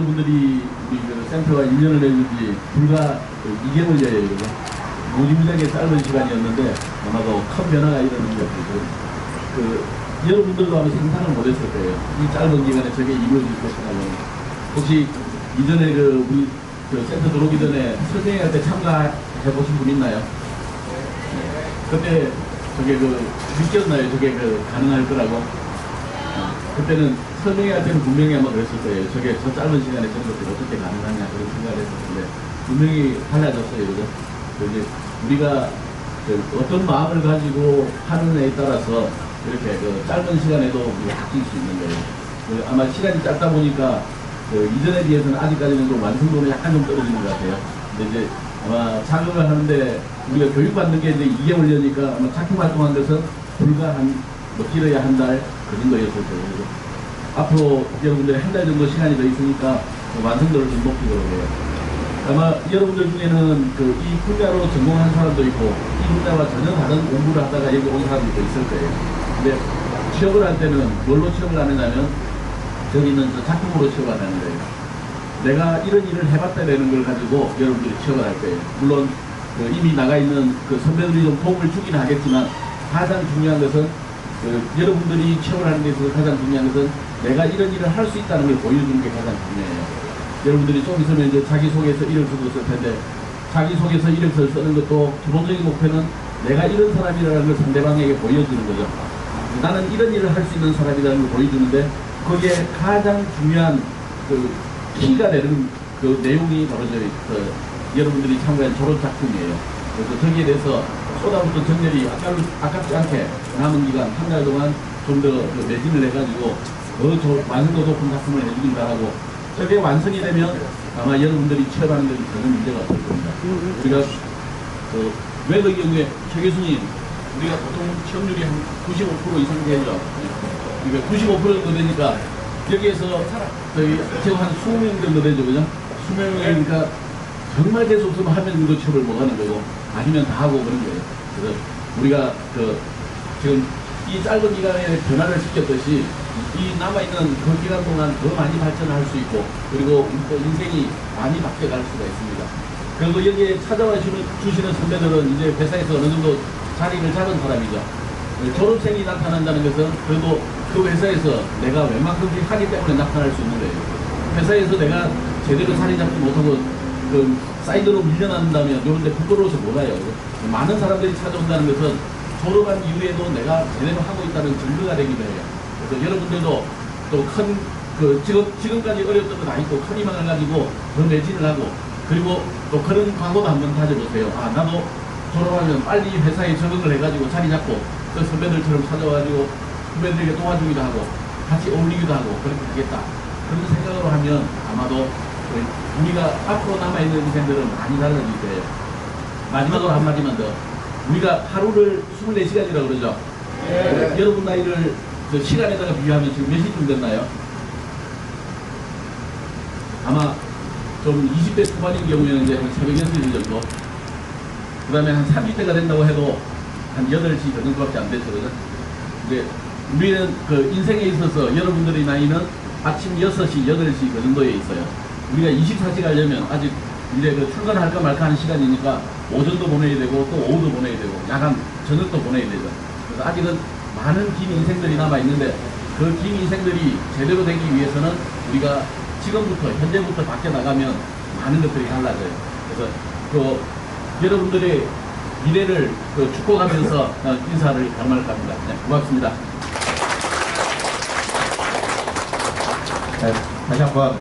분들이 우리 그 센터가 1년을 내준 지 불과 2개월여예요. 무지무지하게 짧은 시간이었는데 아마도 큰 변화가 일어나는 것 같아요. 여러분들도 아마 상상을 못했을 거예요. 이 짧은 기간에 저게 이루어질 것이라고. 혹시 이전에 우리 센터 들어오기 전에 설명회 할 때 참가해 보신 분 있나요? 네. 그때 저게 느꼈나요? 저게 가능할 거라고? 그때는 설명회 할 때는 분명히 아마 그랬을 거예요. 저게 저 짧은 시간에 저런 것들이 어떻게 가능하냐 그런 생각을 했었는데 분명히 달라졌어요. 그죠? 이제 우리가 어떤 마음을 가지고 하는 애에 따라서 이렇게 짧은 시간에도 우리가 바뀔 수 있는 거예요. 아마 시간이 짧다 보니까 이전에 비해서는 아직까지는 좀 완성도는 약간 좀 떨어지는 것 같아요. 근데 이제 아마 자격을 하는데 우리가 교육받는 게 이제 2개월이니까 아마 작품 활동한 것은 불과 길어야 한 달 그 정도였을 거예요. 그래서 앞으로 여러분들이 한 달 정도 시간이 더 있으니까 완성도를 좀 높이도록 해요. 아마 여러분들 중에는 이 분야로 전공한 사람도 있고 이 분야와 전혀 다른 공부를 하다가 여기 온 사람도 있을 거예요. 근데 취업을 할 때는 뭘로 취업을 하느냐면 저기는 저 작품으로 취업을 하는 거예요. 내가 이런 일을 해봤다라는 걸 가지고 여러분들이 취업을 할 거예요. 물론 이미 나가 있는 선배들이 좀 도움을 주긴 하겠지만 가장 중요한 것은 여러분들이 취업을 하는 데 있어서 가장 중요한 것은 내가 이런 일을 할 수 있다는 걸 보여주는 게 가장 중요해요. 여러분들이 좀 있으면 이제 자기소개서 이력서도 쓸 텐데 자기소개서 이력서를 쓰는 것도 기본적인 목표는 내가 이런 사람이라는 걸 상대방에게 보여주는 거죠. 나는 이런 일을 할 수 있는 사람이라는 걸 보여주는데 거기에 가장 중요한 키가 되는 내용이 바로 여러분들이 참가한 졸업작품이에요. 그래서 저기에 대해서 쏟아부터 정렬이 아깝지 않게 남은 기간 한 달 동안 좀 더 매진을 해가지고 더 완성도 높은 작품을 해주길 바라고 저게 완성이 되면 아마 여러분들이 취업하는 것이 전혀 문제가 없을 겁니다. 우리가 외의 경우에 최 교수님 우리가 보통 취업률이 한 95% 이상 되죠. 그러니까 95% 정도 되니까 여기에서 지금 한 20명 정도 되죠. 그죠? 20명이니까 정말 재수 없으면 한 명 정도 취업을 못 하는 거고 아니면 다 하고 그런 거예요. 그래서 우리가 지금 이 짧은 기간에 변화를 시켰듯이 이 남아있는 그 기간 동안 더 많이 발전할 수 있고 그리고 또 인생이 많이 바뀌어갈 수가 있습니다. 그리고 여기에 찾아와 주시는 선배들은 이제 회사에서 어느 정도 자리를 잡은 사람이죠. 졸업생이 나타난다는 것은 그래도 그 회사에서 내가 웬만큼씩 하기 때문에 나타날 수 있는 거예요. 회사에서 내가 제대로 자리 잡지 못하고 사이드로 밀려난다면 이런 데 부끄러워서 못 와요. 많은 사람들이 찾아온다는 것은 졸업한 이후에도 내가 제대로 하고 있다는 증거가 되기도 해요. 그래서 여러분들도 또 지금까지 어렸던 거 다 있고 큰 희망을 가지고 더 매진을 하고 그리고 또 그런 각오도 한번 가져보세요. 나도 졸업하면 빨리 회사에 적응을 해가지고 자리 잡고 그 선배들처럼 찾아와가지고 후배들에게 도와주기도 하고 같이 어울리기도 하고 그렇게 하겠다. 그런 생각으로 하면 아마도 우리가 앞으로 남아있는 인생들은 많이 달라질 거예요. 마지막으로 한마디만 더. 우리가 하루를 24시간이라고 그러죠. 네. 여러분 나이를 시간에다가 비교하면 지금 몇 시쯤 됐나요? 아마 좀 20대 초반인 경우에는 이제 한 새벽 6시 정도. 그 다음에 한 30대가 된다고 해도 한 8시 그 정도밖에 안 됐죠. 그죠? 근데 우리는 인생에 있어서 여러분들의 나이는 아침 6시, 8시 그 정도에 있어요. 우리가 24시간 하려면 아직 이제 출근할까 말까 하는 시간이니까 오전도 보내야 되고 또 오후도 보내야 되고 야간, 저녁도 보내야 되죠. 그래서 아직은 많은 긴 인생들이 남아있는데 그 긴 인생들이 제대로 되기 위해서는 우리가 지금부터, 현재부터 밖에 나가면 많은 것들이 달라져요. 그래서 여러분들의 미래를 축복하면서 인사를 감사할까 합니다. 네, 고맙습니다. 네, 다시 한번